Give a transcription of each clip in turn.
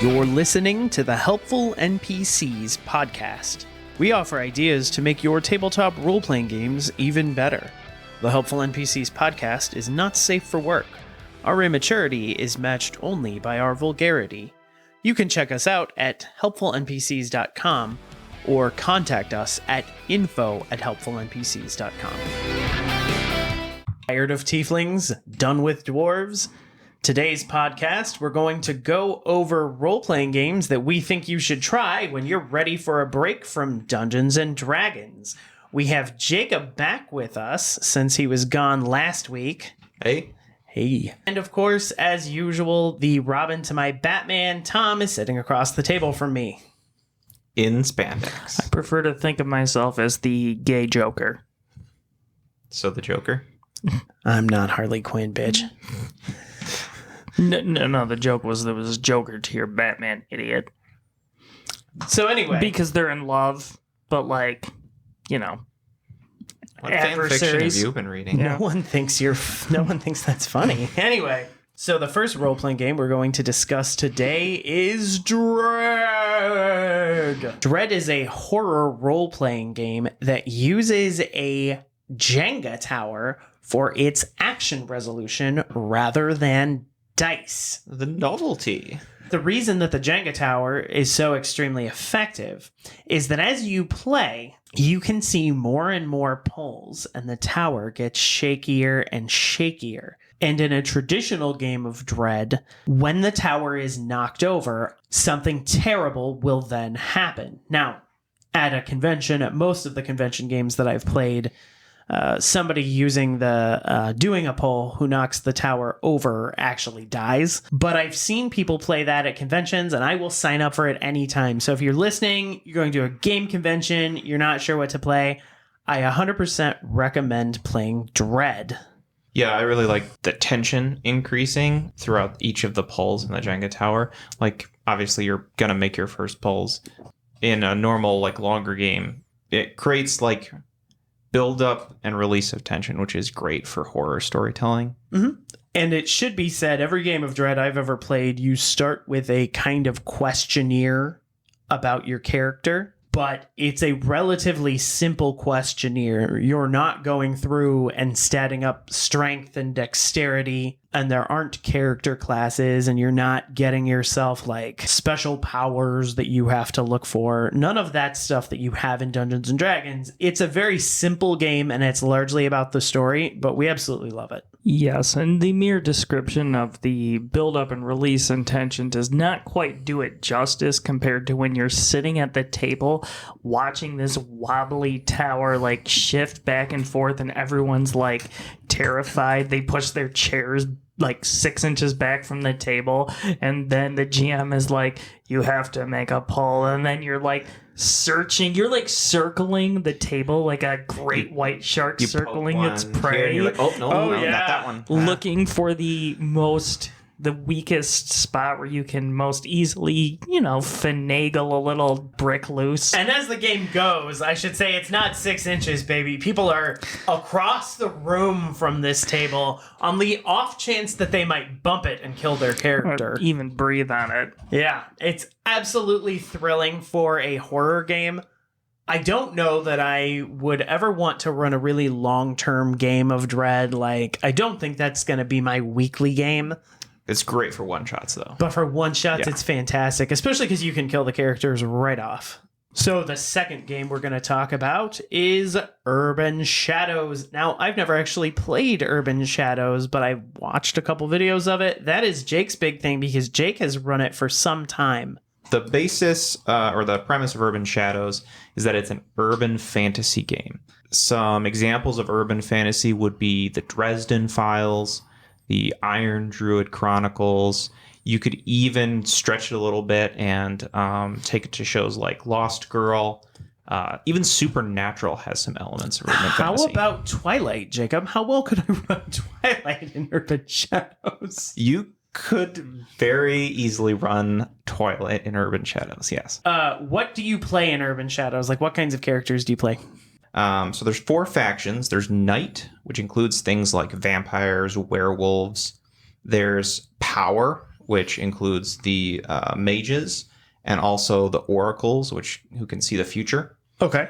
You're listening to the Helpful NPCs podcast. We offer ideas to make your tabletop role-playing games even better. The Helpful NPCs podcast is not safe for work. Our immaturity is matched only by our vulgarity. You can check us out at helpfulnpcs.com or contact us at info@helpfulnpcs.com. Tired of tieflings? Done with dwarves? Today's podcast, we're going to go over role-playing games that we think you should try when you're ready for a break from Dungeons and Dragons. We have Jacob back with us since he was gone last week. Hey. And of course, as usual, the Robin to my Batman, Tom, is sitting across the table from me. In spandex. I prefer to think of myself as the gay Joker. So the Joker? I'm not Harley Quinn, bitch. No, the joke was there was Joker to your Batman, idiot. So anyway. Because they're in love, but like, you know, what fan fiction have you been reading? No one thinks that's funny. Anyway, so the first role-playing game we're going to discuss today is Dread. Dread is a horror role-playing game that uses a Jenga tower for its action resolution rather than dice. The novelty. The reason that the Jenga tower is so extremely effective is that as you play, you can see more and more pulls, and the tower gets shakier and shakier. And in a traditional game of Dread, when the tower is knocked over, something terrible will then happen. Now, at a convention, at most of the convention games that I've played, somebody using the doing a pull who knocks the tower over actually dies. But I've seen people play that at conventions, and I will sign up for it anytime. So if you're listening, you're going to a game convention, you're not sure what to play, I 100% recommend playing Dread. Yeah, I really like the tension increasing throughout each of the pulls in the Jenga tower. Like, obviously, you're going to make your first pulls. In a normal, like, longer game, it creates, like, build up and release of tension, which is great for horror storytelling. Mm-hmm. And it should be said, every game of Dread I've ever played, you start with a kind of questionnaire about your character, but it's a relatively simple questionnaire. You're not going through and statting up strength and dexterity, and there aren't character classes, and you're not getting yourself like special powers that you have to look for. None of that stuff that you have in Dungeons and Dragons. It's a very simple game, and it's largely about the story, but we absolutely love it. Yes, and the mere description of the build-up and release and tension does not quite do it justice compared to when you're sitting at the table watching this wobbly tower like shift back and forth, and everyone's like terrified. They push their chairs like 6 inches back from the table, and then the GM is like, you have to make a pull, and then you're like you're like circling the table like a great white shark circling its prey. You're like, not that one. Looking for the weakest spot where you can most easily, finagle a little brick loose. And as the game goes, I should say it's not 6 inches, baby. People are across the room from this table on the off chance that they might bump it and kill their character. Or even breathe on it. Yeah, it's absolutely thrilling for a horror game. I don't know that I would ever want to run a really long-term game of Dread. Like, I don't think that's going to be my weekly game. It's great for one-shots, though. But for one-shots, It's fantastic, especially because you can kill the characters right off. So the second game we're going to talk about is Urban Shadows. Now, I've never actually played Urban Shadows, but I've watched a couple videos of it. That is Jake's big thing because Jake has run it for some time. The basis or the premise of Urban Shadows is that it's an urban fantasy game. Some examples of urban fantasy would be the Dresden Files, the Iron Druid Chronicles. You could even stretch it a little bit and take it to shows like Lost Girl. Even Supernatural has some elements of urban fantasy. How about Twilight, Jacob? How well could I run Twilight in Urban Shadows? You could very easily run Twilight in Urban Shadows, yes. What do you play in Urban Shadows? Like, what kinds of characters do you play? So there's 4 factions. There's Night, which includes things like vampires, werewolves. There's Power, which includes the mages and also the oracles, who can see the future. Okay.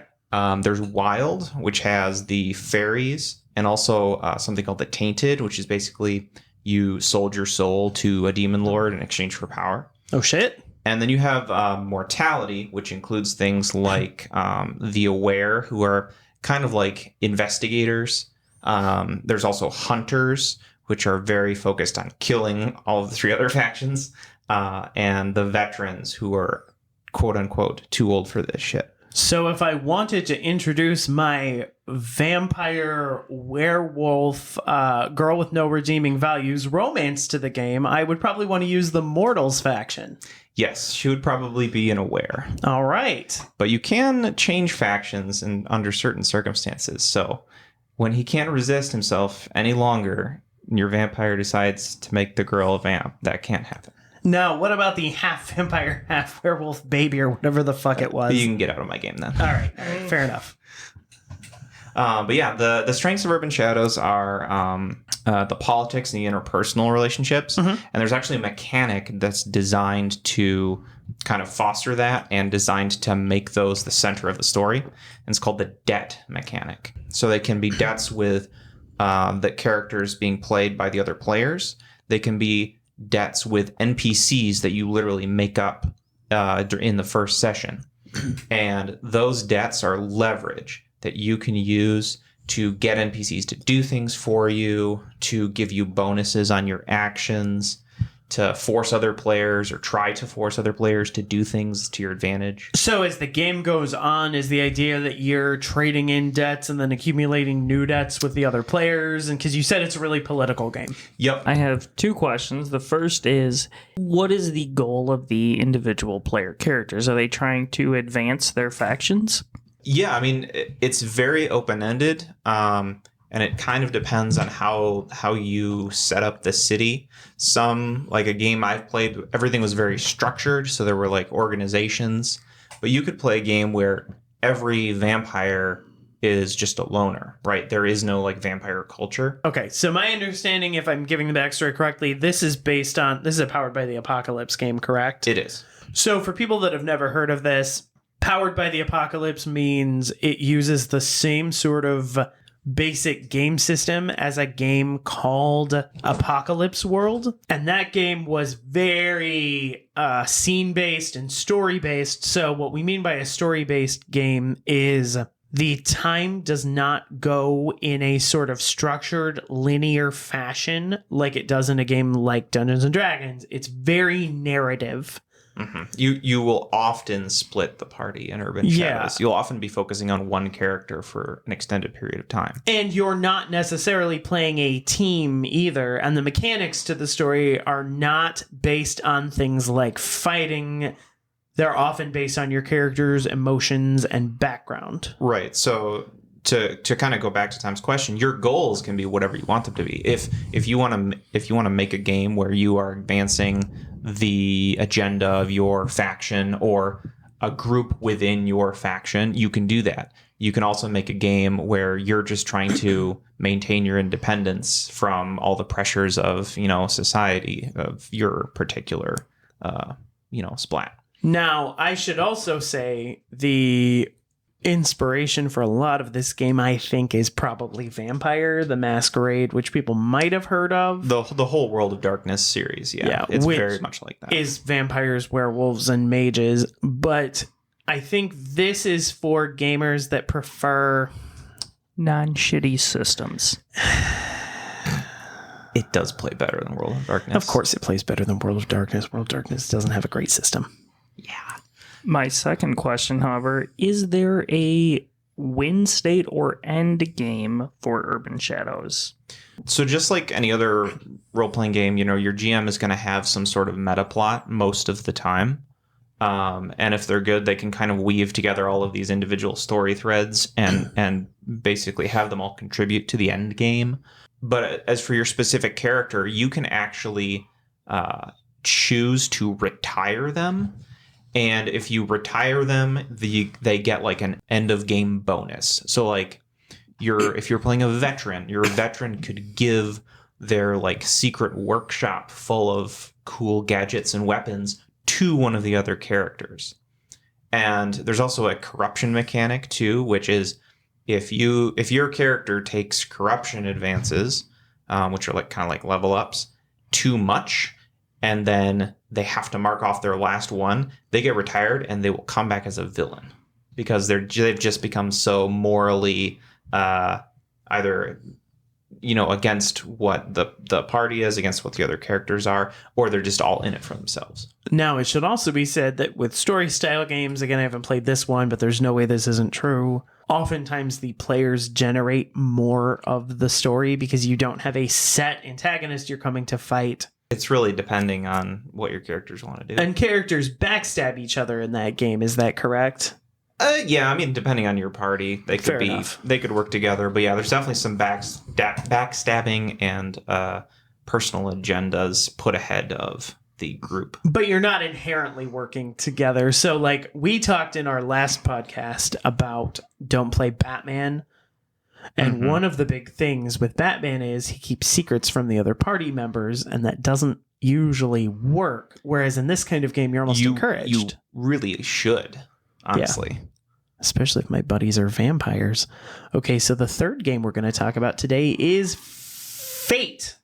There's wild, which has the fairies, and also something called the tainted, which is basically you sold your soul to a demon lord in exchange for power. Oh, shit. And then you have mortality, which includes things like the aware, who are kind of like investigators. There's also hunters, which are very focused on killing all of the three other factions. And the veterans, who are, quote unquote, too old for this shit. So if I wanted to introduce my vampire, werewolf, girl with no redeeming values romance to the game, I would probably want to use the Mortals faction. Yes, she would probably be an aware. All right. But you can change factions under certain circumstances. So when he can't resist himself any longer, and your vampire decides to make the girl a vamp, that can't happen. Now, what about the half vampire, half werewolf baby or whatever the fuck it was? You can get out of my game then. All right. Fair enough. But yeah, the strengths of Urban Shadows are the politics and the interpersonal relationships. And there's actually a mechanic that's designed to kind of foster that and designed to make those the center of the story. And it's called the debt mechanic. So they can be debts with the characters being played by the other players. They can be debts with NPCs that you literally make up in the first session. And those debts are leverage that you can use to get NPCs to do things for you, to give you bonuses on your actions, to force other players or try to force other players to do things to your advantage. So as the game goes on, is the idea that you're trading in debts and then accumulating new debts with the other players? And because you said it's a really political game. Yep. I have two questions. The first is, what is the goal of the individual player characters? Are they trying to advance their factions? Yeah, I mean, it's very open-ended, and it kind of depends on how you set up the city. Some, like a game I've played, everything was very structured, so there were like organizations. But you could play a game where every vampire is just a loner, right? There is no like vampire culture. Okay, so my understanding, if I'm giving the backstory correctly, this is a Powered by the Apocalypse game, correct? It is. So for people that have never heard of this, Powered by the Apocalypse means it uses the same sort of basic game system as a game called Apocalypse World. And that game was very scene-based and story-based. So what we mean by a story-based game is the time does not go in a sort of structured, linear fashion like it does in a game like Dungeons & Dragons. It's very narrative. Mm-hmm. You will often split the party in Urban Shadows. You'll often be focusing on one character for an extended period of time. And you're not necessarily playing a team either. And the mechanics to the story are not based on things like fighting. They're often based on your character's emotions and background. Right. So to kind of go back to Tom's question, your goals can be whatever you want them to be. If you want to make a game where you are advancing the agenda of your faction or a group within your faction, you can do that. You can also make a game where you're just trying to maintain your independence from all the pressures of, society, of your particular, splat. Now, I should also say the inspiration for a lot of this game, I think, is probably Vampire the Masquerade, which people might have heard of. The whole World of Darkness series, it's very much like that. Is vampires, werewolves, and mages. But I think this is for gamers that prefer non-shitty systems. It does play better than World of Darkness. Of course it plays better than World of Darkness. World of Darkness doesn't have a great system. Yeah. My second question, however, is there a win state or end game for Urban Shadows? So just like any other role-playing game, your GM is going to have some sort of meta plot most of the time. And if they're good, they can kind of weave together all of these individual story threads and basically have them all contribute to the end game. But as for your specific character, you can actually choose to retire them. And if you retire them, they get like an end of game bonus. So like if you're playing a veteran, your veteran could give their like secret workshop full of cool gadgets and weapons to one of the other characters. And there's also a corruption mechanic too, which is if your character takes corruption advances, which are like kind of like level ups, too much, and then they have to mark off their last one, they get retired and they will come back as a villain because they've just become so morally either against what the party is, against what the other characters are, or they're just all in it for themselves. Now, it should also be said that with story style games, again, I haven't played this one, but there's no way this isn't true. Oftentimes the players generate more of the story because you don't have a set antagonist you're coming to fight. It's really depending on what your characters want to do. And characters backstab each other in that game, is that correct? Yeah, I mean, depending on your party, they could work together. But yeah, there's definitely some backstabbing and personal agendas put ahead of the group. But you're not inherently working together. So, like, we talked in our last podcast about don't play Batman. And one of the big things with Batman is he keeps secrets from the other party members, and that doesn't usually work. Whereas in this kind of game, you're almost encouraged. You really should. Honestly. Yeah. Especially if my buddies are vampires. Okay, so the third game we're going to talk about today is Fate.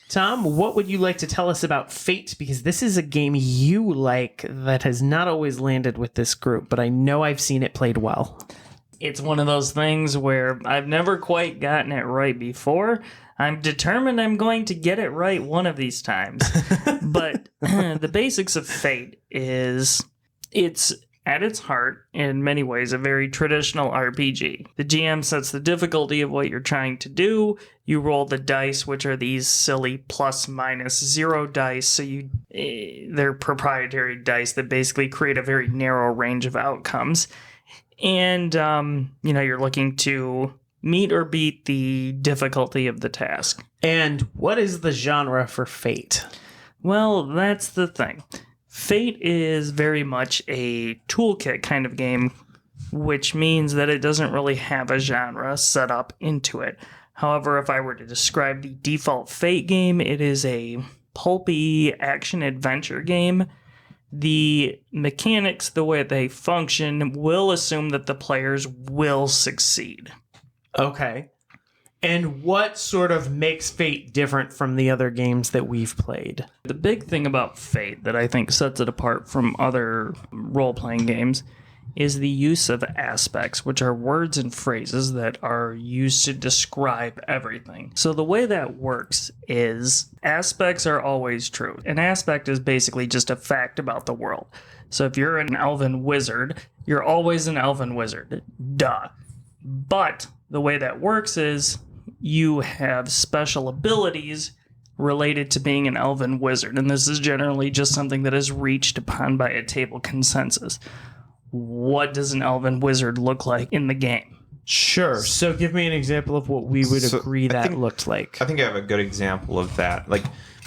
Tom, what would you like to tell us about Fate? Because this is a game you like that has not always landed with this group, but I know I've seen it played well. It's one of those things where I've never quite gotten it right before. I'm determined I'm going to get it right one of these times. But the basics of Fate is it's at its heart, in many ways, a very traditional RPG. The GM sets the difficulty of what you're trying to do. You roll the dice, which are these silly plus minus zero dice. So they're proprietary dice that basically create a very narrow range of outcomes. And, you're looking to meet or beat the difficulty of the task. And what is the genre for Fate? Well, that's the thing. Fate is very much a toolkit kind of game, which means that it doesn't really have a genre set up into it. However, if I were to describe the default Fate game, it is a pulpy action-adventure game. The mechanics, the way they function, will assume that the players will succeed. Okay. And what sort of makes Fate different from the other games that we've played? The big thing about Fate that I think sets it apart from other role-playing games is the use of aspects, which are words and phrases that are used to describe everything. So the way that works is aspects are always true. An aspect is basically just a fact about the world. So if you're an elven wizard, you're always an elven wizard. Duh. But the way that works is you have special abilities related to being an elven wizard, and this is generally just something that is reached upon by a table consensus. What does an elven wizard look like in the game? Sure. So give me an example of what we would agree that looked like. I think I have a good example of that.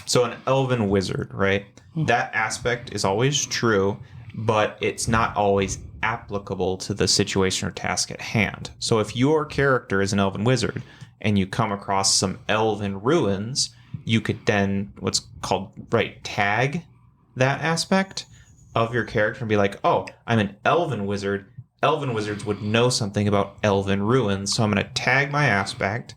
So an elven wizard, right? That aspect is always true, but it's not always applicable to the situation or task at hand. So if your character is an elven wizard and you come across some elven ruins, you could then what's called tag that aspect of your character and be like, oh, I'm an elven wizard. Elven wizards would know something about elven ruins, so I'm going to tag my aspect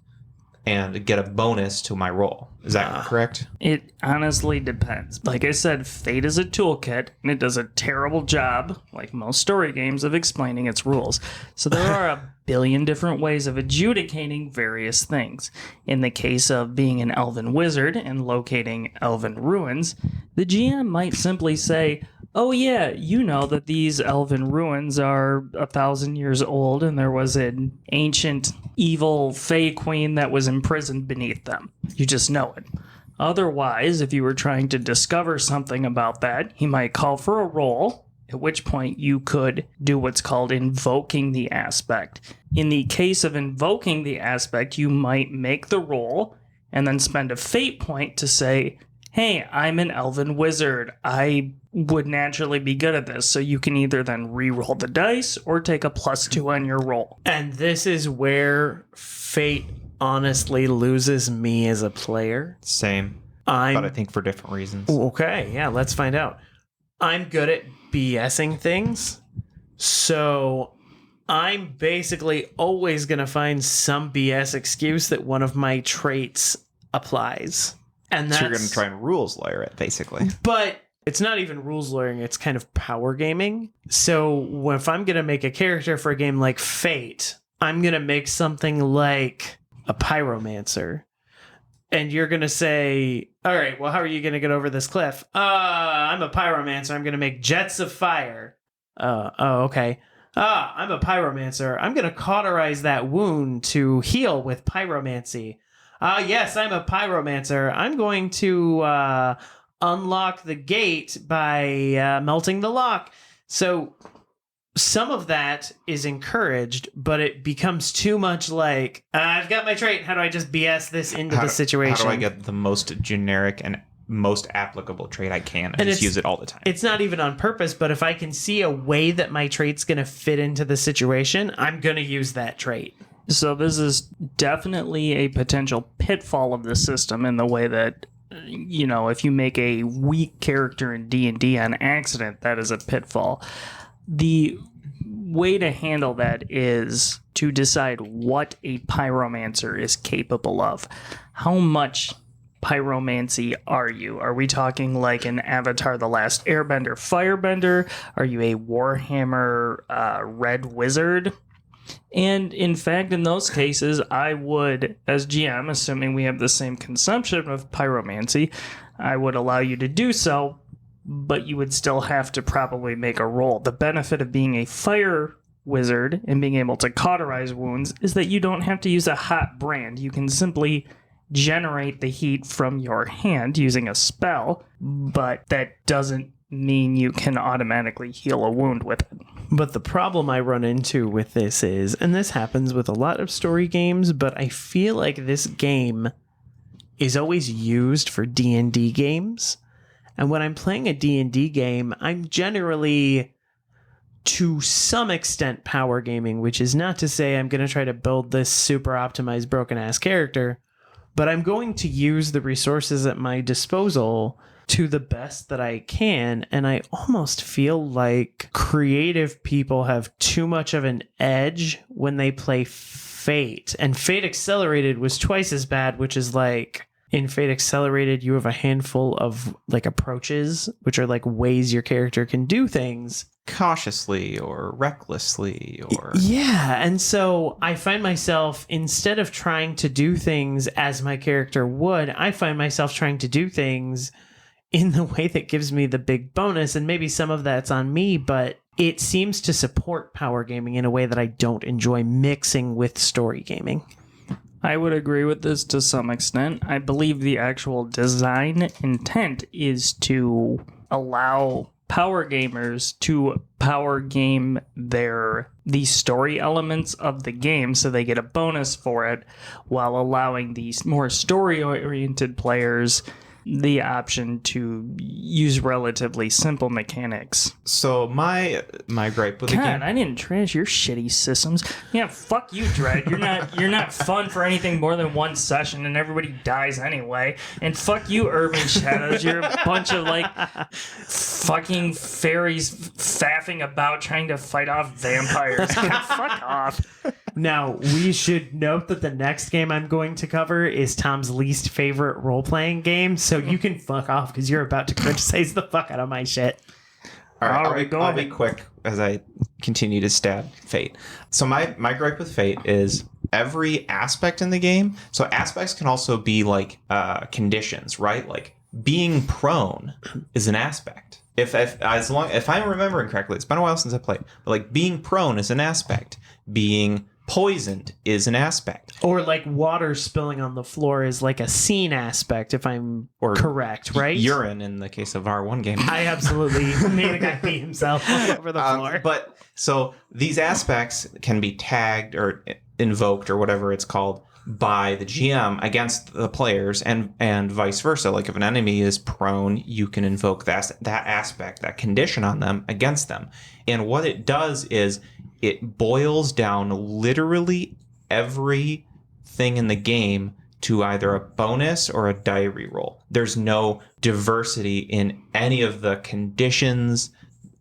and get a bonus to my roll. Is that correct? It honestly depends. Like I said, Fate is a toolkit, and it does a terrible job, like most story games, of explaining its rules. So there are a billion different ways of adjudicating various things. In the case of being an elven wizard and locating elven ruins, the GM might simply say, oh yeah, you know that these elven ruins are 1,000 years old and there was an ancient evil fey queen that was imprisoned beneath them. You just know it. Otherwise, if you were trying to discover something about that, he might call for a roll, at which point you could do what's called invoking the aspect. In the case of invoking the aspect, you might make the roll and then spend a fate point to say, hey, I'm an elven wizard. I would naturally be good at this. So you can either then re-roll the dice or take a +2 on your roll. And this is where Fate honestly loses me as a player. Same, I'm but I think for different reasons. okay. Yeah, let's find out. I'm good at BSing things, so I'm basically always going to find some BS excuse that one of my traits applies. And that's, So you're going to try and rules layer it, basically. but it's not even rules lawyering, it's kind of power gaming. So if I'm going to make a character for a game like Fate, I'm going to make something like a pyromancer. And you're going to say, all right, well, how are you going to get over this cliff? I'm a pyromancer. I'm going to make jets of fire. Okay. I'm a pyromancer. I'm going to cauterize that wound to heal with pyromancy. Yes, I'm a pyromancer. I'm going to unlock the gate by melting the lock. So some of that is encouraged, but it becomes too much like, I've got my trait. How do I just BS this into the situation? How do I get the most generic and most applicable trait I can and just use it all the time? It's not even on purpose, but if I can see a way that my trait's going to fit into the situation, I'm going to use that trait. So this is definitely a potential pitfall of the system in the way that, you know, if you make a weak character in D&D on accident, that is a pitfall. The way to handle that is to decide what a pyromancer is capable of. How much pyromancy are you? Are we talking like an Avatar The Last Airbender firebender? Are you a Warhammer red wizard? And in fact, in those cases, I would, as GM, assuming we have the same consumption of pyromancy, I would allow you to do so, but you would still have to probably make a roll. The benefit of being a fire wizard and being able to cauterize wounds is that you don't have to use a hot brand. You can simply generate the heat from your hand using a spell, but that doesn't mean you can automatically heal a wound with it. But the problem I run into with this is, and this happens with a lot of story games, but I feel like this game is always used for D&D games. And when I'm playing a D&D game, I'm generally, to some extent, power gaming, which is not to say I'm going to try to build this super optimized broken-ass character, but I'm going to use the resources at my disposal to the best that I can, and I almost feel like creative people have too much of an edge when they play Fate. And Fate Accelerated was twice as bad, which is like, in Fate Accelerated, you have a handful of like approaches, which are like ways your character can do things. Cautiously or recklessly or... Yeah, and so I find myself, instead of trying to do things as my character would, I find myself trying to do things in the way that gives me the big bonus, and maybe some of that's on me, but it seems to support power gaming in a way that I don't enjoy mixing with story gaming. I would agree with this to some extent. I believe the actual design intent is to allow power gamers to power game the story elements of the game so they get a bonus for it, while allowing these more story-oriented players the option to use relatively simple mechanics. So my gripe with the God, game... I didn't trash your shitty systems. Yeah, fuck you, Dredd. You're not fun for anything more than one session, and everybody dies anyway. And fuck you, Urban Shadows. You're a bunch of like fucking fairies faffing about trying to fight off vampires. God, fuck off. Now, we should note that the next game I'm going to cover is Tom's least favorite role-playing game, so you can fuck off because you're about to criticize the fuck out of my shit. All right, I'll be quick as I continue to stab Fate. So my gripe with Fate is every aspect in the game. So aspects can also be like conditions, right? Like being prone is an aspect. If I'm remembering correctly, it's been a while since I played, but like being prone is an aspect. Being poisoned is an aspect. Or like water spilling on the floor is like a scene aspect, if I'm correct, right? Urine in the case of our one game. I absolutely made a guy pee himself all over the floor. But so these aspects can be tagged or invoked or whatever it's called by the GM against the players and vice versa. Like if an enemy is prone, you can invoke that aspect, that condition on them against them. And what it does is it boils down literally every thing in the game to either a bonus or a diary roll. There's no diversity in any of the conditions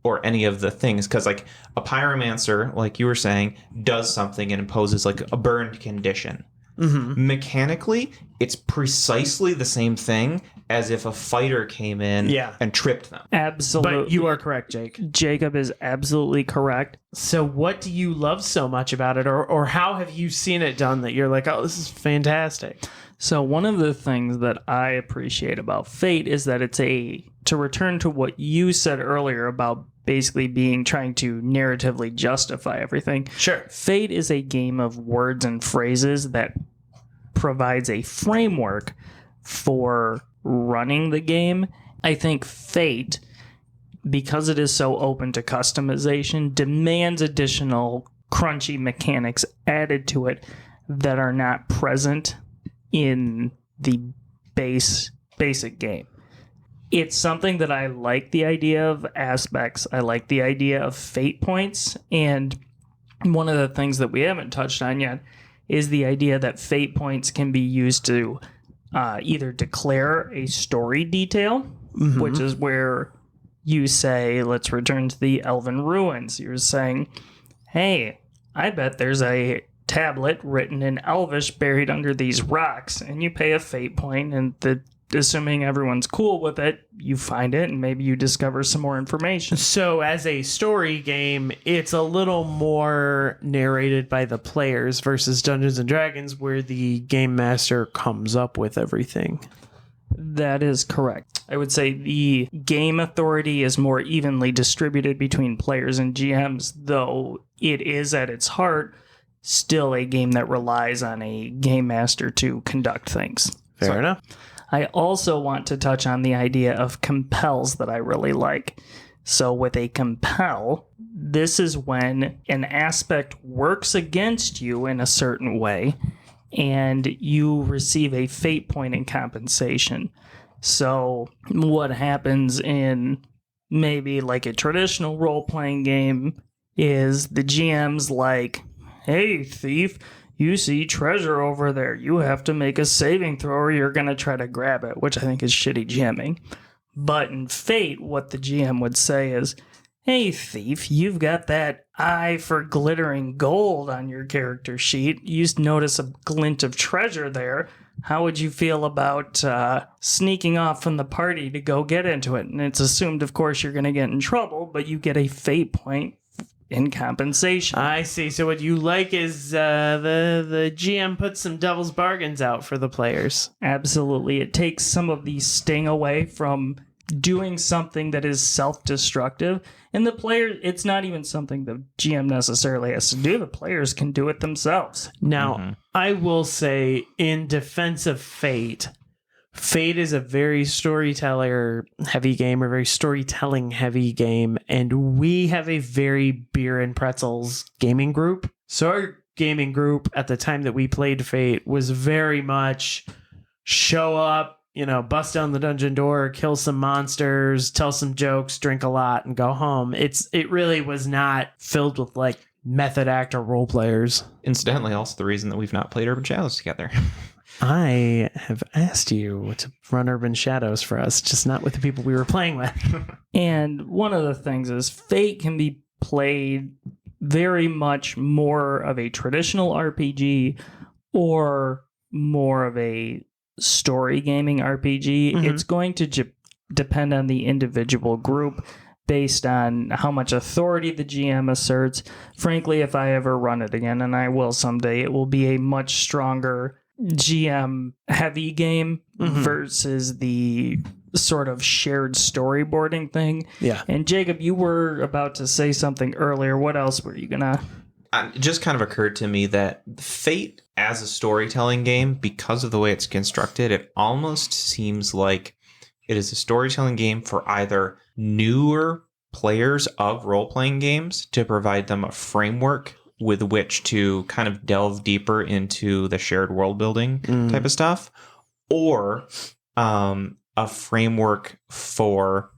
or any of the things, because like a pyromancer, like you were saying, does something and imposes like a burned condition. Mechanically, it's precisely the same thing as if a fighter came in and tripped them. Absolutely. But you are correct, Jake. Jacob is absolutely correct. So what do you love so much about it, or how have you seen it done that you're like, oh, this is fantastic? So one of the things that I appreciate about Fate is that it's to return to what you said earlier about basically trying to narratively justify everything. Sure. Fate is a game of words and phrases that provides a framework for running the game. I think Fate, because it is so open to customization, demands additional crunchy mechanics added to it that are not present in the basic game. It's something that I like the idea of aspects. I like the idea of fate points. And one of the things that we haven't touched on yet is the idea that fate points can be used to either declare a story detail, which is where you say, let's return to the Elven Ruins. You're saying, hey, I bet there's a tablet written in Elvish buried under these rocks, and you pay a fate point, and assuming everyone's cool with it, you find it and maybe you discover some more information. So as a story game, it's a little more narrated by the players versus Dungeons and Dragons, where the game master comes up with everything. That is correct. I would say the game authority is more evenly distributed between players and GMs, though it is at its heart still a game that relies on a game master to conduct things. Fair enough. I also want to touch on the idea of compels that I really like. So with a compel, this is when an aspect works against you in a certain way and you receive a fate point in compensation. So what happens in maybe like a traditional role-playing game is the GM's like, hey, thief, you see treasure over there. You have to make a saving throw or you're going to try to grab it, which I think is shitty GMing. But in Fate, what the GM would say is, hey, thief, you've got that eye for glittering gold on your character sheet. You notice a glint of treasure there. How would you feel about sneaking off from the party to go get into it? And it's assumed, of course, you're going to get in trouble, but you get a fate point in compensation. I see. So what you like is the GM puts some devil's bargains out for the players. Absolutely. It takes some of the sting away from doing something that is self-destructive. And the player, it's not even something the GM necessarily has to do. The players can do it themselves. Now, I will say, in defense of Fate, Fate is a very storyteller-heavy game, or very storytelling-heavy game, and we have a very beer and pretzels gaming group. So our gaming group at the time that we played Fate was very much show up, bust down the dungeon door, kill some monsters, tell some jokes, drink a lot, and go home. It really was not filled with like method actor role players. Incidentally, also the reason that we've not played Urban Shadows together. I have asked you to run Urban Shadows for us, just not with the people we were playing with. And one of the things is Fate can be played very much more of a traditional RPG or more of a story gaming RPG. It's going to depend on the individual group based on how much authority the GM asserts. Frankly, if I ever run it again, and I will someday, it will be a much stronger GM heavy game versus the sort of shared storyboarding thing. Yeah. And Jacob, you were about to say something earlier. What else were you gonna? It just kind of occurred to me that Fate as a storytelling game, because of the way it's constructed, it almost seems like it is a storytelling game for either newer players of role-playing games to provide them a framework with which to kind of delve deeper into the shared world building type of stuff, or a framework for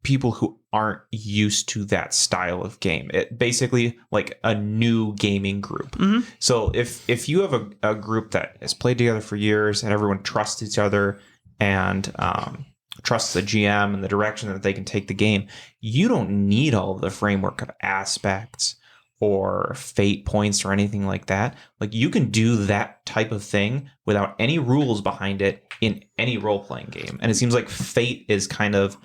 people who aren't used to that style of game. It basically like a new gaming group. Mhm. So if you have a group that has played together for years and everyone trusts each other and trusts the GM and the direction that they can take the game, you don't need all of the framework of aspects or fate points or anything like that. Like you can do that type of thing without any rules behind it in any role-playing game. And it seems like Fate is kind of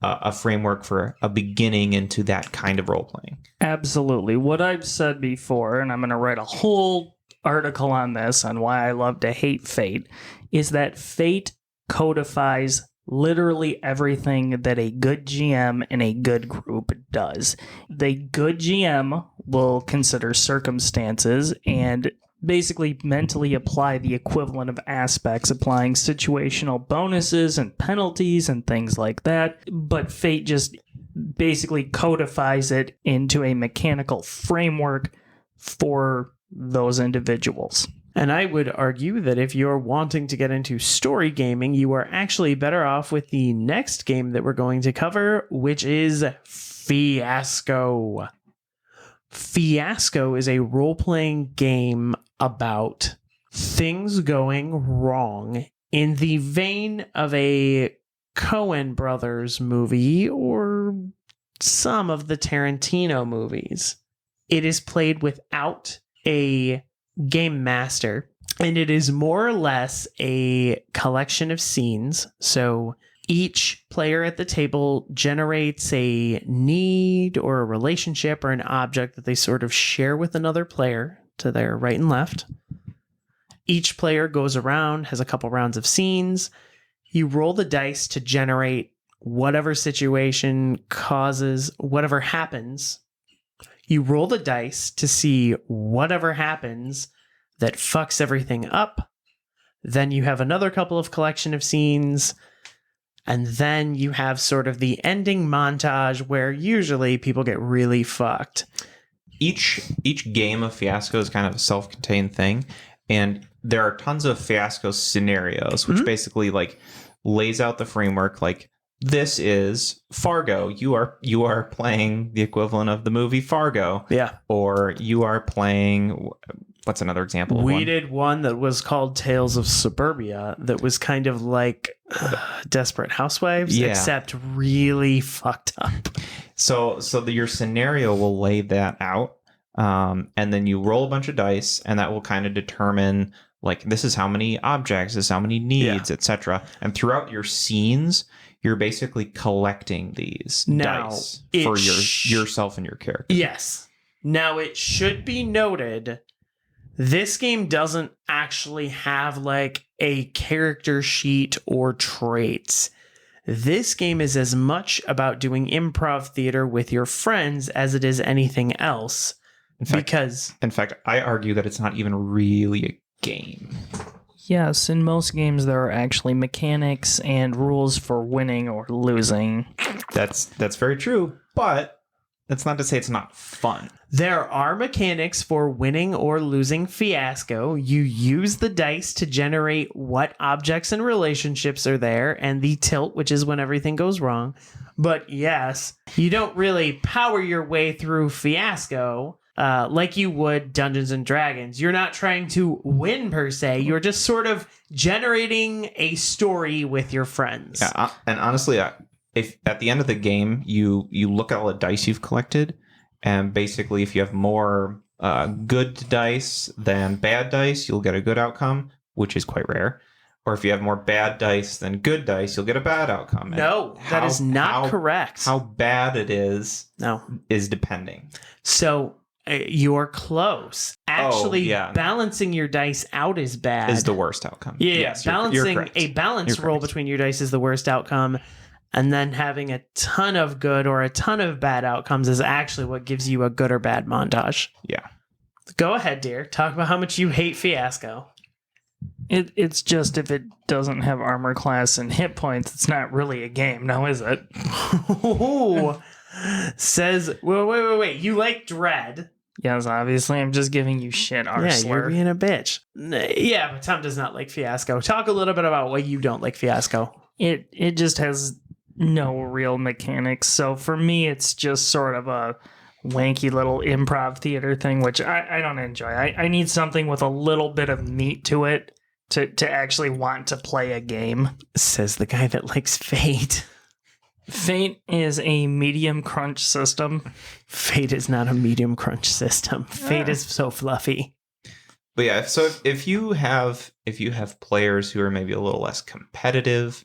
a framework for a beginning into that kind of role-playing. Absolutely. What I've said before, and I'm going to write a whole article on this, on why I love to hate Fate, is that Fate codifies literally everything that a good GM and a good group does. The good GM will consider circumstances and basically mentally apply the equivalent of aspects, applying situational bonuses and penalties and things like that. But Fate just basically codifies it into a mechanical framework for those individuals. And I would argue that if you're wanting to get into story gaming, you are actually better off with the next game that we're going to cover, which is Fiasco. Fiasco is a role-playing game about things going wrong in the vein of a Coen Brothers movie or some of the Tarantino movies. It is played without a game master, and it is more or less a collection of scenes. So each player at the table generates a need or a relationship or an object that they sort of share with another player to their right and left. Each player goes around, has a couple rounds of scenes. You roll the dice to generate whatever situation causes whatever happens. You roll the dice to see whatever happens that fucks everything up. Then you have another couple of collection of scenes. And then you have sort of the ending montage where usually people get really fucked. Each game of Fiasco is kind of a self-contained thing. And there are tons of Fiasco scenarios, which basically like lays out the framework like, this is Fargo. You are playing the equivalent of the movie Fargo. Yeah. Or you are playing, what's another example? We did one that was called Tales of Suburbia that was kind of like Desperate Housewives, Yeah. except really fucked up. So your scenario will lay that out, and then you roll a bunch of dice, and that will kind of determine like this is how many objects, this is how many needs, etc. And throughout your scenes, you're basically collecting these dice for yourself and your character. Yes. Now, it should be noted, this game doesn't actually have like a character sheet or traits. This game is as much about doing improv theater with your friends as it is anything else. In fact, I argue that it's not even really a game. Yes, in most games there are actually mechanics and rules for winning or losing. That's very true, but that's not to say it's not fun. There are mechanics for winning or losing Fiasco. You use the dice to generate what objects and relationships are there, and the tilt, which is when everything goes wrong. But yes, you don't really power your way through Fiasco like you would Dungeons and Dragons. You're not trying to win per se. You're just sort of generating a story with your friends. Yeah, and honestly, if at the end of the game you look at all the dice you've collected, and basically if you have more good dice than bad dice, you'll get a good outcome, which is quite rare. Or if you have more bad dice than good dice, you'll get a bad outcome. No, that is not correct. How bad it is depending. So you're close. Actually, balancing your dice out is bad. Is the worst outcome. Yeah, yes, balancing a balanced roll between your dice is the worst outcome. And then having a ton of good or a ton of bad outcomes is actually what gives you a good or bad montage. Yeah. Go ahead, dear. Talk about how much you hate Fiasco. It's just if it doesn't have armor class and hit points, it's not really a game, now is it? Says, wait. You like Dread. Yes, obviously. I'm just giving you shit, Arsler. Yeah, you're being a bitch. Yeah, but Tom does not like Fiasco. Talk a little bit about why you don't like Fiasco. It just has no real mechanics. So for me, it's just sort of a wanky little improv theater thing, which I don't enjoy. I need something with a little bit of meat to it to actually want to play a game. Says the guy that likes Fate. Fate is a medium crunch system. Fate is not a medium crunch system. Fate is so fluffy. But yeah, so if you have players who are maybe a little less competitive,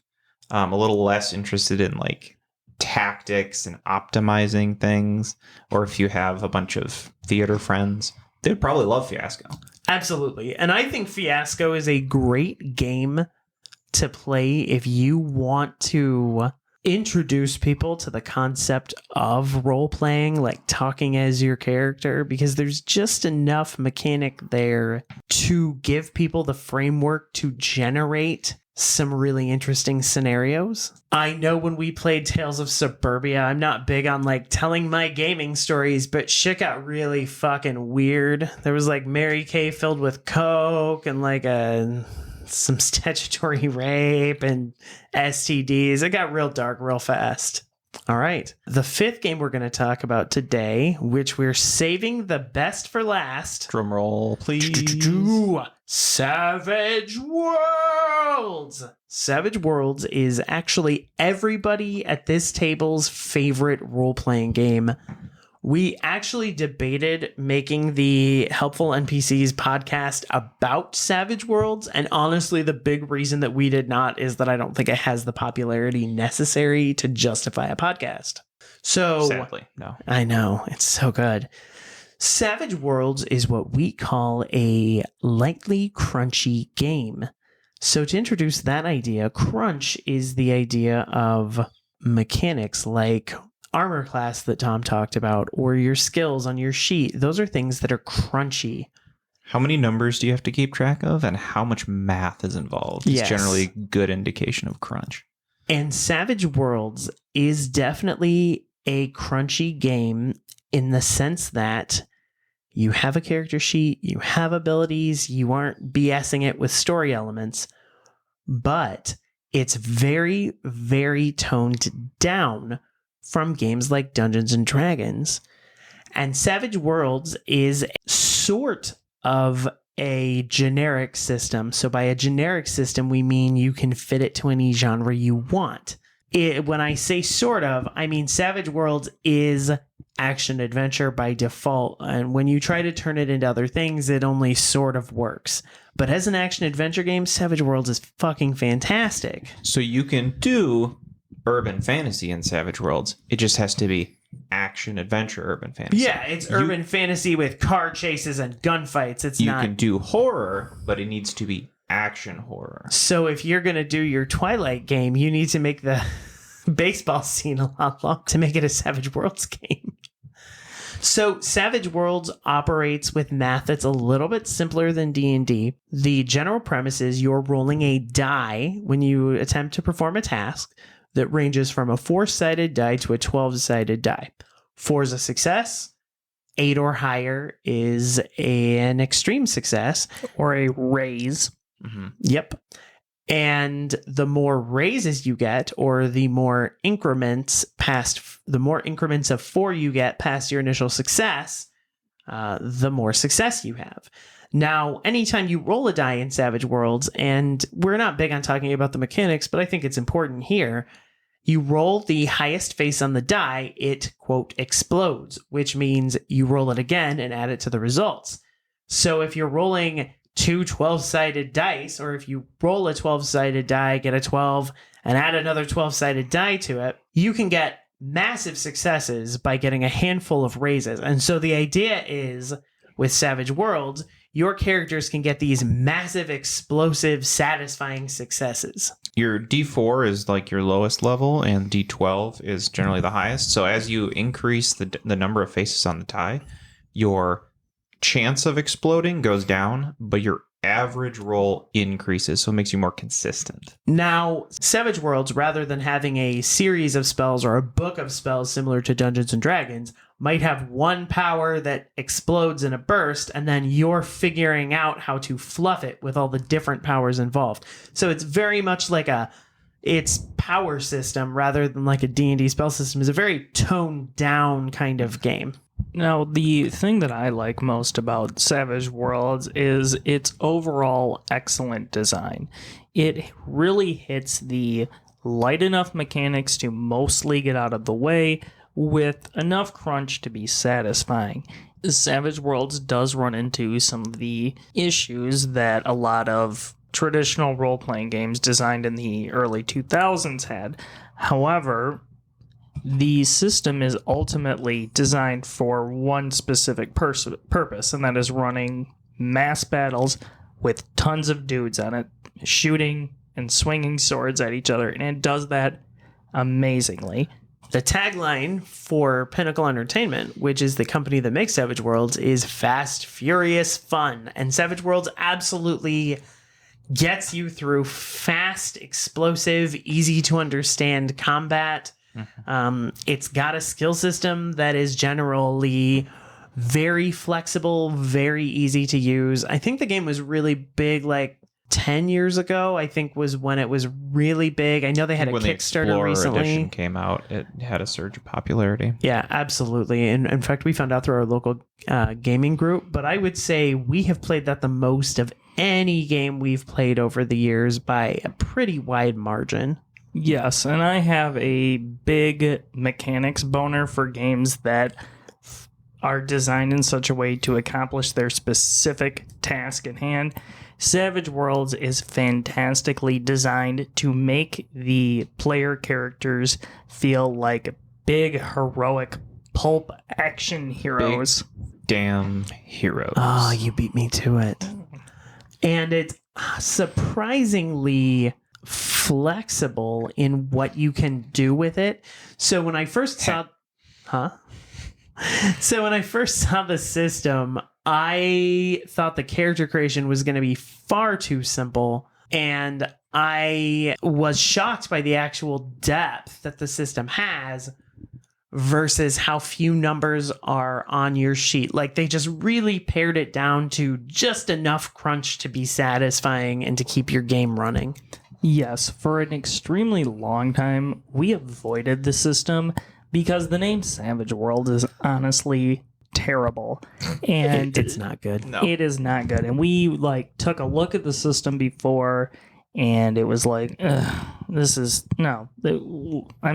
a little less interested in like tactics and optimizing things, or if you have a bunch of theater friends, they'd probably love Fiasco. Absolutely. And I think Fiasco is a great game to play if you want to introduce people to the concept of role-playing, like talking as your character, because there's just enough mechanic there to give people the framework to generate some really interesting scenarios. I know when we played Tales of Suburbia, I'm not big on like telling my gaming stories, but shit got really fucking weird. There was like Mary Kay filled with coke and like some statutory rape and STDs. It got real dark real fast. All right. The fifth game we're going to talk about today, which we're saving the best for last. Drum roll, please. Savage Worlds. Savage Worlds is actually everybody at this table's favorite role-playing game. We actually debated making the Helpful NPCs podcast about Savage Worlds, and honestly, the big reason that we did not is that I don't think it has the popularity necessary to justify a podcast. So, sadly, no. I know, it's so good. Savage Worlds is what we call a lightly crunchy game. So to introduce that idea, crunch is the idea of mechanics like armor class that Tom talked about, or your skills on your sheet. Those are things that are crunchy. How many numbers do you have to keep track of, and how much math is involved? Yes. It's generally a good indication of crunch. And Savage Worlds is definitely a crunchy game in the sense that you have a character sheet, you have abilities, you aren't BSing it with story elements, but it's very, very toned down from games like Dungeons and Dragons. And Savage Worlds is sort of a generic system. So by a generic system, we mean you can fit it to any genre you want. When I say sort of, I mean Savage Worlds is action adventure by default. And when you try to turn it into other things, it only sort of works. But as an action adventure game, Savage Worlds is fucking fantastic. So you can do urban fantasy in Savage Worlds. It just has to be action adventure urban fantasy. Yeah, it's urban fantasy with car chases and gunfights. It's you not. You can do horror, but it needs to be action horror. So if you're going to do your Twilight game, you need to make the baseball scene a lot long to make it a Savage Worlds game. So Savage Worlds operates with math that's a little bit simpler than D&D. The general premise is you're rolling a die when you attempt to perform a task that ranges from a 4-sided die to a 12-sided die. 4 is a success. 8 or higher is an extreme success. Or a raise. Mm-hmm. Yep. And the more raises you get, or the more increments of 4 you get past your initial success, the more success you have. Now, anytime you roll a die in Savage Worlds, and we're not big on talking about the mechanics, but I think it's important here, you roll the highest face on the die, it, quote, explodes, which means you roll it again and add it to the results. So if you're rolling 2 12-sided dice, or if you roll a 12-sided die, get a 12, and add another 12-sided die to it, you can get massive successes by getting a handful of raises. And so the idea is, with Savage Worlds, your characters can get these massive, explosive, satisfying successes. Your D4 is like your lowest level, and D12 is generally the highest. So as you increase the number of faces on the die, your chance of exploding goes down, but your average roll increases, so it makes you more consistent. Now, Savage Worlds, rather than having a series of spells or a book of spells similar to Dungeons and Dragons, might have one power that explodes in a burst, and then you're figuring out how to fluff it with all the different powers involved. So it's very much like a its power system rather than like a D&D spell system is a very toned down kind of game. Now, the thing that I like most about Savage Worlds is its overall excellent design. It really hits the light enough mechanics to mostly get out of the way with enough crunch to be satisfying. Savage Worlds does run into some of the issues that a lot of traditional role-playing games designed in the early 2000s had. However, the system is ultimately designed for one specific purpose, and that is running mass battles with tons of dudes on it, shooting and swinging swords at each other, and it does that amazingly. The tagline for Pinnacle Entertainment, which is the company that makes Savage Worlds, is Fast, Furious, Fun. And Savage Worlds absolutely gets you through fast, explosive, easy to understand combat. It's got a skill system that is generally very flexible, very easy to use. I think the game was really big like 10 years ago, I think was when it was really big. I know they had a when Kickstarter the Explorer recently. edition came out, it had a surge of popularity. Yeah, absolutely. And in fact, we found out through our local gaming group, but I would say we have played that the most of any game we've played over the years by a pretty wide margin. Yes, and I have a big mechanics boner for games that are designed in such a way to accomplish their specific task at hand. Savage Worlds is fantastically designed to make the player characters feel like big, heroic, pulp action heroes. Big damn heroes. Oh, you beat me to it. And it's surprisingly flexible in what you can do with it. So when I first saw... So when I first saw the system, I thought the character creation was going to be far too simple, and I was shocked by the actual depth that the system has versus how few numbers are on your sheet. Like, they just really pared it down to just enough crunch to be satisfying and to keep your game running. Yes, for an extremely long time, we avoided the system because the name Savage World is honestly terrible. And It's not good. No. it is not good. And we took a look at the system before, and it was like, ugh, I'm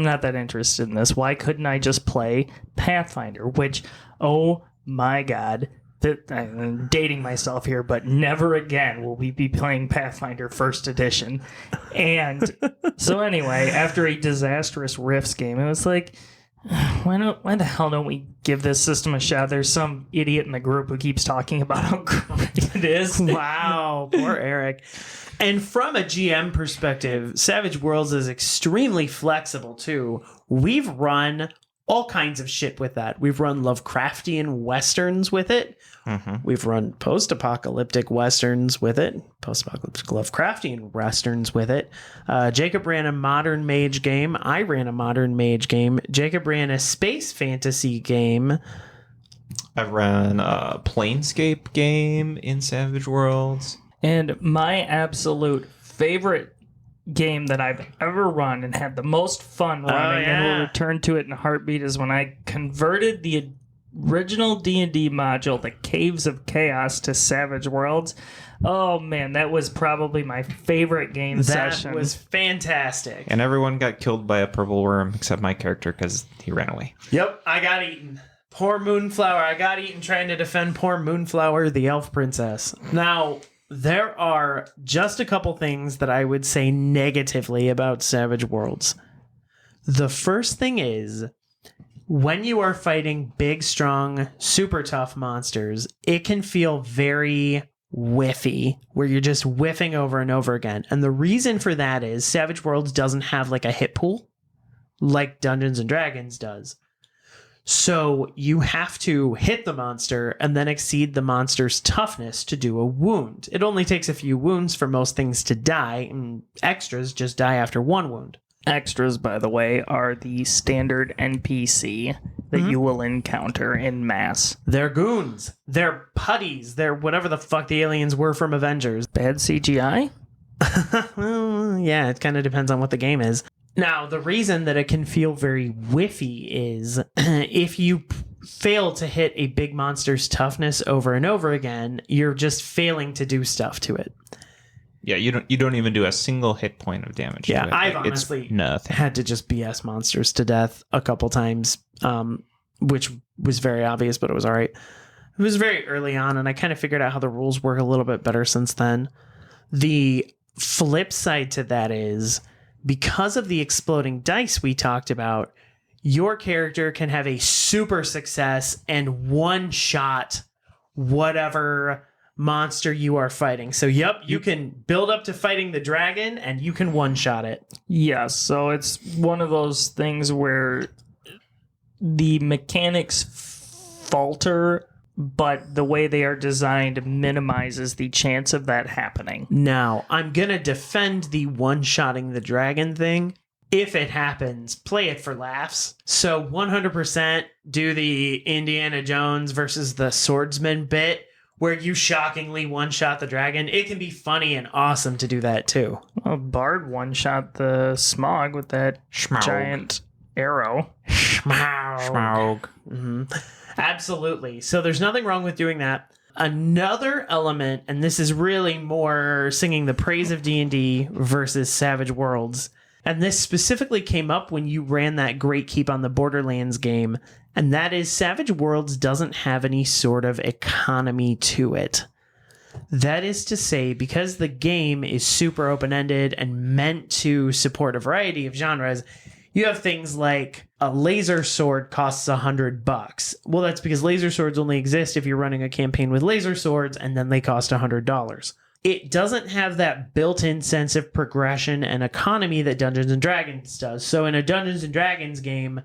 not that interested in this. Why couldn't I just play Pathfinder? Which, oh my God, I'm dating myself here, but never again will we be playing Pathfinder First Edition. And so anyway, after a disastrous Rifts game, it was like, why the hell don't we give this system a shot? There's some idiot in the group who keeps talking about how great it is. Wow, poor Eric. And from a GM perspective, Savage Worlds is extremely flexible too. We've run all kinds of shit with that. We've run Lovecraftian westerns with it. Mm-hmm. We've run post-apocalyptic westerns with it. Post-apocalyptic Lovecraftian westerns with it. Jacob ran a modern mage game. I ran a modern mage game. Jacob ran a space fantasy game. I've run a Planescape game in Savage Worlds. And my absolute favorite game that I've ever run and had the most fun running and will return to it in a heartbeat is when I converted the original D&D module, the Caves of Chaos, to Savage Worlds. Oh man, that was probably my favorite game session. That was fantastic. And everyone got killed by a purple worm except my character because he ran away. Yep, I got eaten. Poor Moonflower. I got eaten trying to defend poor Moonflower, the elf princess. Now, there are just a couple things that I would say negatively about Savage Worlds. The first thing is, when you are fighting big, strong, super tough monsters, it can feel very whiffy, where you're just whiffing over and over again. And the reason for that is Savage Worlds doesn't have like a hit pool like Dungeons and Dragons does. So you have to hit the monster and then exceed the monster's toughness to do a wound. It only takes a few wounds for most things to die, and extras just die after one wound. Extras, by the way, are the standard NPC that you will encounter in mass. They're goons. They're putties. They're whatever the fuck the aliens were from Avengers. Bad CGI? Well, yeah, it kind of depends on what the game is. Now, the reason that it can feel very whiffy is if you fail to hit a big monster's toughness over and over again, you're just failing to do stuff to it. Yeah, you don't even do a single hit point of damage. Yeah, to it. I've It's honestly nothing. had to just BS monsters to death a couple times, which was very obvious, but it was all right. It was very early on, and I kind of figured out how the rules work a little bit better since then. The flip side to that is, because of the exploding dice we talked about, your character can have a super success and one-shot whatever monster you are fighting. So, yep, you can build up to fighting the dragon, and you can one-shot it. Yes, so it's one of those things where the mechanics falter, but the way they are designed minimizes the chance of that happening. Now, I'm going to defend the one-shotting the dragon thing. If it happens, play it for laughs. So 100% do the Indiana Jones versus the swordsman bit where you shockingly one-shot the dragon. It can be funny and awesome to do that too. Well, Bard one-shot the Smog with that giant arrow. Schmaug. Absolutely. So there's nothing wrong with doing that. Another element, and this is really more singing the praise of D&D versus Savage Worlds, and this specifically came up when you ran that Great Keep on the Borderlands game, and that is Savage Worlds doesn't have any sort of economy to it. That is to say, because the game is super open-ended and meant to support a variety of genres, you have things like a laser sword costs $100. Well, that's because laser swords only exist if you're running a campaign with laser swords, and then they cost $100. It doesn't have that built-in sense of progression and economy that Dungeons and Dragons does. So in a Dungeons and Dragons game,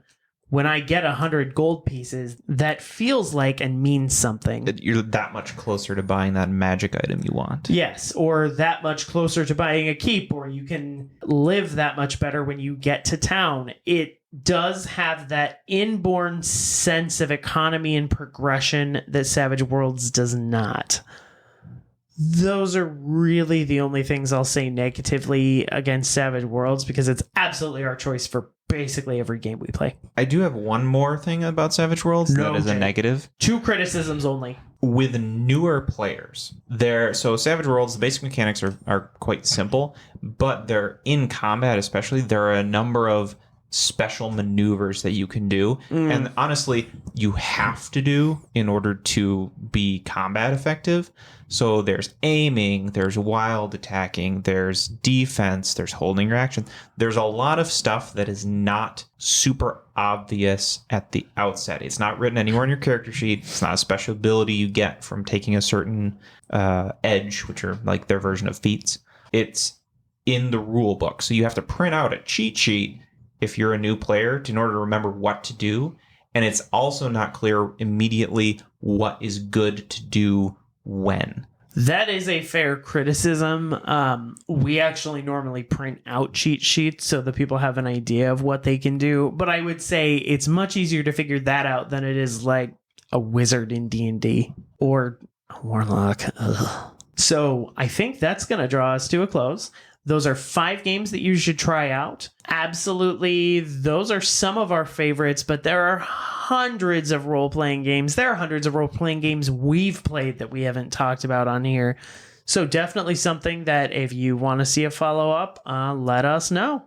when I get 100 gold pieces, that feels like and means something. You're that much closer to buying that magic item you want. Yes, or that much closer to buying a keep, or you can live that much better when you get to town. It does have that inborn sense of economy and progression that Savage Worlds does not. Those are really the only things I'll say negatively against Savage Worlds, because it's absolutely our choice for basically every game we play. I do have one more thing about Savage Worlds that is a negative. 2 criticisms only. With newer players, so Savage Worlds, the basic mechanics are quite simple, but they're in combat especially, there are a number of special maneuvers that you can do. And honestly, you have to do in order to be combat effective. So there's aiming, there's wild attacking, there's defense, there's holding your action. There's a lot of stuff that is not super obvious at the outset. It's not written anywhere in your character sheet. It's not a special ability you get from taking a certain edge, which are like their version of feats. It's in the rule book. So you have to print out a cheat sheet if you're a new player in order to remember what to do. And it's also not clear immediately what is good to do when. That is a fair criticism. We actually normally print out cheat sheets so that people have an idea of what they can do. But I would say it's much easier to figure that out than it is like a wizard in D&D or a warlock. Ugh. So I think that's going to draw us to a close. Those are 5 games that you should try out. Absolutely, those are some of our favorites, but there are hundreds of role-playing games. There are hundreds of role-playing games we've played that we haven't talked about on here. So definitely something that if you want to see a follow-up, let us know.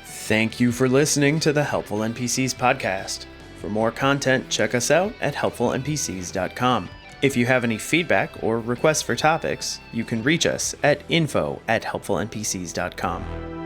Thank you for listening to the Helpful NPCs podcast. For more content, check us out at helpfulnpcs.com. If you have any feedback or requests for topics, you can reach us at info@helpfulnpcs.com.